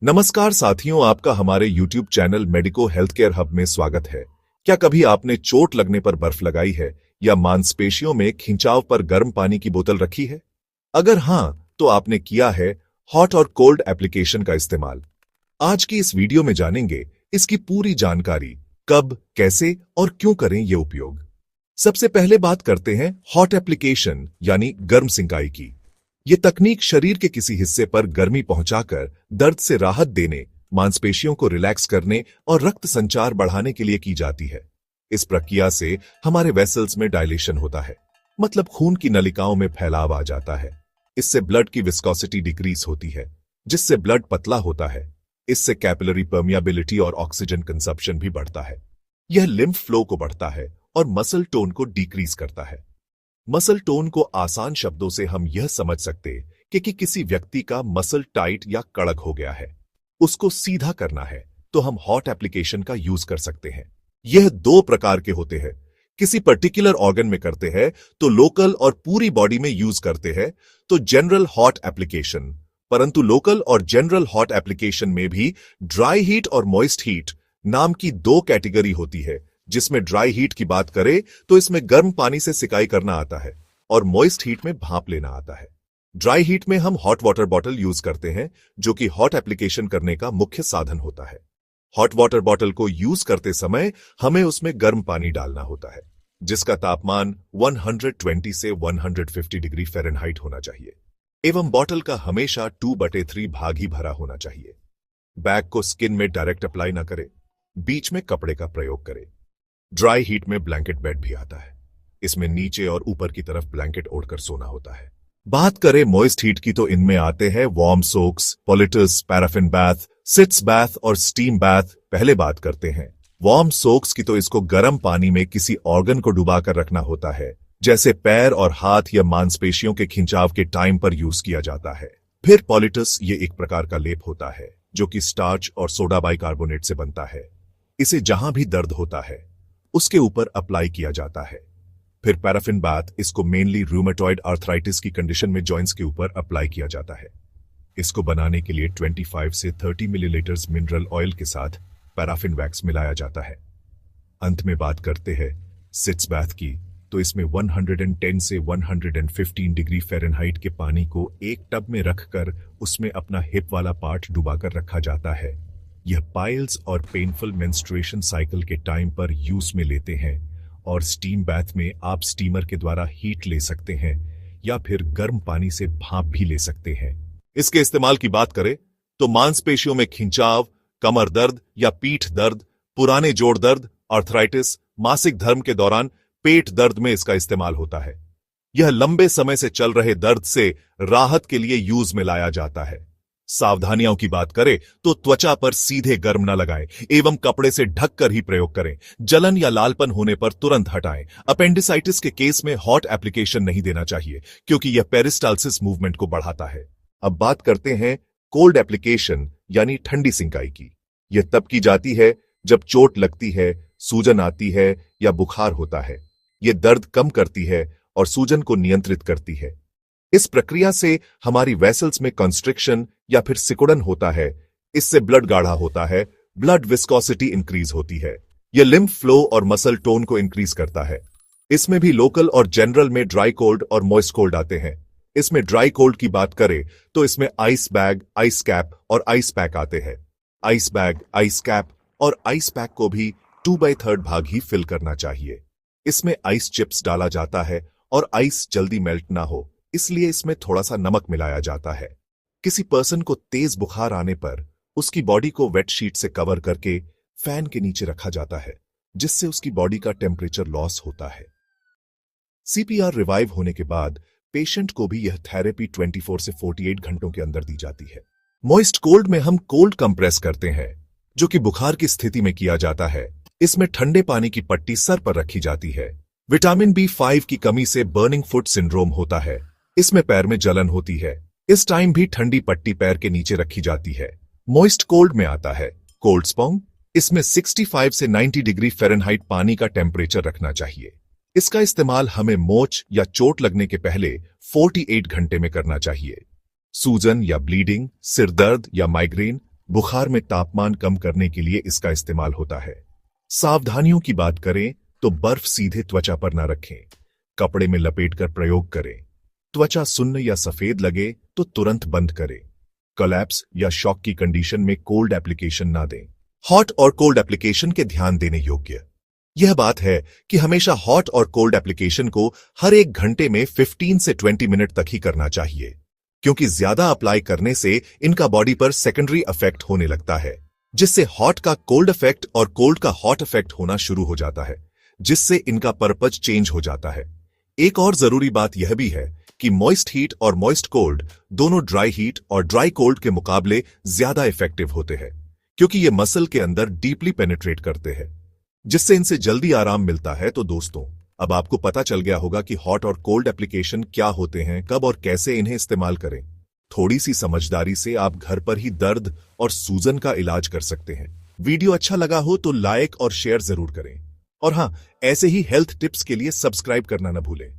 नमस्कार साथियों, आपका हमारे YouTube channel medico health care hub में स्वागत है। क्या कभी आपने चोट लगने पर बर्फ लगाई है या मांसपेशियों में खिंचाव पर गर्म पानी की बोतल रखी है? अगर हां, तो आपने किया है हॉट और कोल्ड एप्लीकेशन का इस्तेमाल। आज की इस वीडियो में जानेंगे इसकी पूरी जानकारी, कब, कैसे और क्यों करें ये उपयोग। सबसे पहले बात करते हैं हॉट एप्लीकेशन यानी गर्म सिंकाई की। ये तकनीक शरीर के किसी हिस्से पर गर्मी पहुंचाकर दर्द से राहत देने, मांसपेशियों को रिलैक्स करने और रक्त संचार बढ़ाने के लिए की जाती है। इस प्रक्रिया से हमारे वेसल्स में डायलेशन होता है, मतलब खून की नलिकाओं में फैलाव आ जाता है। इससे ब्लड की विस्कोसिटी डिक्रीज होती है, जिससे ब्लड पतला होता है। इससे कैपिलरी परमियाबिलिटी और ऑक्सीजन कंजप्शन भी बढ़ता है। यह लिम्फ फ्लो को बढ़ता है और मसल टोन को डिक्रीज करता है। मसल टोन को आसान शब्दों से हम यह समझ सकते कि किसी व्यक्ति का मसल टाइट या कड़क हो गया है, उसको सीधा करना है, तो हम हॉट एप्लीकेशन का यूज कर सकते हैं। यह दो प्रकार के होते हैं। किसी पर्टिकुलर ऑर्गन में करते हैं तो लोकल, और पूरी बॉडी में यूज करते हैं तो जनरल हॉट एप्लीकेशन। परंतु लोकल और जनरल हॉट एप्लीकेशन में भी ड्राई हीट और मॉइस्ट हीट नाम की दो कैटेगरी होती है। जिसमें ड्राई हीट की बात करें तो इसमें गर्म पानी से सिकाई करना आता है और मॉइस्ट हीट में भाप लेना आता है। ड्राई हीट में हम हॉट वाटर बॉटल यूज करते हैं, जो कि हॉट एप्लीकेशन करने का मुख्य साधन होता है। हॉट वाटर बॉटल को यूज करते समय हमें उसमें गर्म पानी डालना होता है, जिसका तापमान 120 से 150 डिग्री फ़ारेनहाइट होना चाहिए, एवं बॉटल का हमेशा 2/3 भाग ही भरा होना चाहिए। बैग को स्किन में डायरेक्ट अप्लाई न करें, बीच में कपड़े का प्रयोग करें। ड्राई हीट में ब्लैंकेट बेड भी आता है। इसमें नीचे और ऊपर की तरफ ब्लैंकेट ओढ़कर सोना होता है। बात करें मॉइस्ट हीट की तो इनमें आते हैं वार्म सोक्स, पोलिटस, पैराफिन बैथ, सिट्स बैथ और स्टीम बैथ। पहले बात करते हैं वार्म सोक्स की, तो इसको गर्म पानी में किसी ऑर्गन को डुबाकर रखना होता है, जैसे पैर और हाथ या मांसपेशियों के खिंचाव के टाइम पर यूज किया जाता है। फिर पोलिटस, ये एक प्रकार का लेप होता है जो कि स्टार्च और सोडा बाइकार्बोनेट से बनता है। इसे जहां भी दर्द होता है उसके ऊपर अप्लाई किया जाता है। फिर पैराफिन बाथ, इसको मेनली रूमेटॉइड आर्थराइटिस की कंडीशन में जॉइंट्स के ऊपर अप्लाई किया जाता है। इसको बनाने के लिए 25 से 30 मिलीलीटर मिनरल ऑयल के साथ पैराफिन वैक्स मिलाया जाता है। अंत में बात करते हैं सिट्स बैथ की, तो इसमें 110 से 115 डिग्री फ़ारेनहाइट के पानी को एक टब में रखकर उसमें अपना हिप वाला पार्ट डुबाकर रखा जाता है। यह पाइल्स और पेनफुल मेंस्ट्रुएशन साइकिल के टाइम पर यूज में लेते हैं। और स्टीम बैथ में आप स्टीमर के द्वारा हीट ले सकते हैं या फिर गर्म पानी से भाप भी ले सकते हैं। इसके इस्तेमाल की बात करें तो मांसपेशियों में खिंचाव, कमर दर्द या पीठ दर्द, पुराने जोड़ दर्द, आर्थराइटिस, मासिक धर्म के दौरान पेट दर्द में इसका इस्तेमाल होता है। यह लंबे समय से चल रहे दर्द से राहत के लिए यूज में लाया जाता है। सावधानियों की बात करें तो त्वचा पर सीधे गर्म न लगाएं एवं कपड़े से ढककर ही प्रयोग करें। जलन या लालपन होने पर तुरंत हटाएं। अपेंडिसाइटिस के केस में हॉट एप्लीकेशन नहीं देना चाहिए, क्योंकि यह पेरिस्टाल्सिस मूवमेंट को बढ़ाता है। अब बात करते हैं कोल्ड एप्लीकेशन यानी ठंडी सिंकाई की। यह तब की जाती है जब चोट लगती है, सूजन आती है या बुखार होता है। यह दर्द कम करती है और सूजन को नियंत्रित करती है। इस प्रक्रिया से हमारी वेसल्स में कंस्ट्रिक्शन या फिर सिकुड़न होता है। इससे ब्लड गाढ़ा होता है, ब्लड विस्कोसिटी इंक्रीज होती है। यह लिम्फ फ्लो और मसल टोन को इंक्रीज करता है। इसमें भी लोकल और जनरल में ड्राई कोल्ड और मॉइस्ट कोल्ड आते हैं। इसमें ड्राई कोल्ड की बात करें तो इसमें आइस बैग, आइस कैप और आइस पैक आते हैं। आइस बैग, आइस कैप और आइस पैक को भी 2/3 भाग ही फिल करना चाहिए। इसमें आइस चिप्स डाला जाता है और आइस जल्दी मेल्ट ना हो, इसलिए इसमें थोड़ा सा नमक मिलाया जाता है। किसी पर्सन को तेज बुखार आने पर उसकी बॉडी को वेट शीट से कवर करके फैन के नीचे रखा जाता है, जिससे उसकी बॉडी का टेम्परेचर लॉस होता है। सीपीआर रिवाइव होने के बाद पेशेंट को भी यह थेरेपी 24 से 48 घंटों के अंदर दी जाती है। मॉइस्ट कोल्ड में हम कोल्ड कंप्रेस करते हैं, जो कि बुखार की स्थिति में किया जाता है। इसमें ठंडे पानी की पट्टी सर पर रखी जाती है। विटामिन B5 की कमी से बर्निंग फुट सिंड्रोम होता है। इसमें पैर में जलन होती है। इस टाइम भी ठंडी पट्टी पैर के नीचे रखी जाती है। मॉइस्ट कोल्ड में आता है कोल्ड स्पॉन्ग। इसमें 65 से 90 डिग्री फ़ारेनहाइट पानी का टेम्परेचर रखना चाहिए। इसका इस्तेमाल हमें मोच या चोट लगने के पहले 48 घंटे में करना चाहिए। सूजन या ब्लीडिंग, सिरदर्द या माइग्रेन, बुखार में तापमान कम करने के लिए इसका इस्तेमाल होता है। सावधानियों की बात करें तो बर्फ सीधे त्वचा पर न रखें, कपड़े में लपेटकर प्रयोग करें। त्वचा सुन्न या सफेद लगे तो तुरंत बंद करें। कोलैप्स या शॉक की कंडीशन में कोल्ड एप्लीकेशन ना दें। हॉट और कोल्ड एप्लीकेशन के ध्यान देने योग्य यह बात है कि हमेशा हॉट और कोल्ड एप्लीकेशन को हर 1 घंटे में 15 से 20 मिनट तक ही करना चाहिए, क्योंकि ज्यादा अप्लाई करने से इनका बॉडी पर सेकेंडरी इफेक्ट होने लगता है, जिससे हॉट का कोल्ड इफेक्ट और कोल्ड का हॉट इफेक्ट होना शुरू हो जाता है, जिससे इनका पर्पज चेंज हो जाता है। एक और जरूरी बात यह भी है कि मॉइस्ट हीट और मॉइस्ट कोल्ड दोनों ड्राई हीट और ड्राई कोल्ड के मुकाबले ज्यादा इफेक्टिव होते हैं, क्योंकि ये मसल के अंदर डीपली पेनिट्रेट करते हैं, जिससे इनसे जल्दी आराम मिलता है। तो दोस्तों, अब आपको पता चल गया होगा कि हॉट और कोल्ड एप्लीकेशन क्या होते हैं, कब और कैसे इन्हें इस्तेमाल करें। थोड़ी सी समझदारी से आप घर पर ही दर्द और सूजन का इलाज कर सकते हैं। वीडियो अच्छा लगा हो तो लाइक और शेयर जरूर करें, और हां, ऐसे ही हेल्थ टिप्स के लिए सब्सक्राइब करना न भूलें।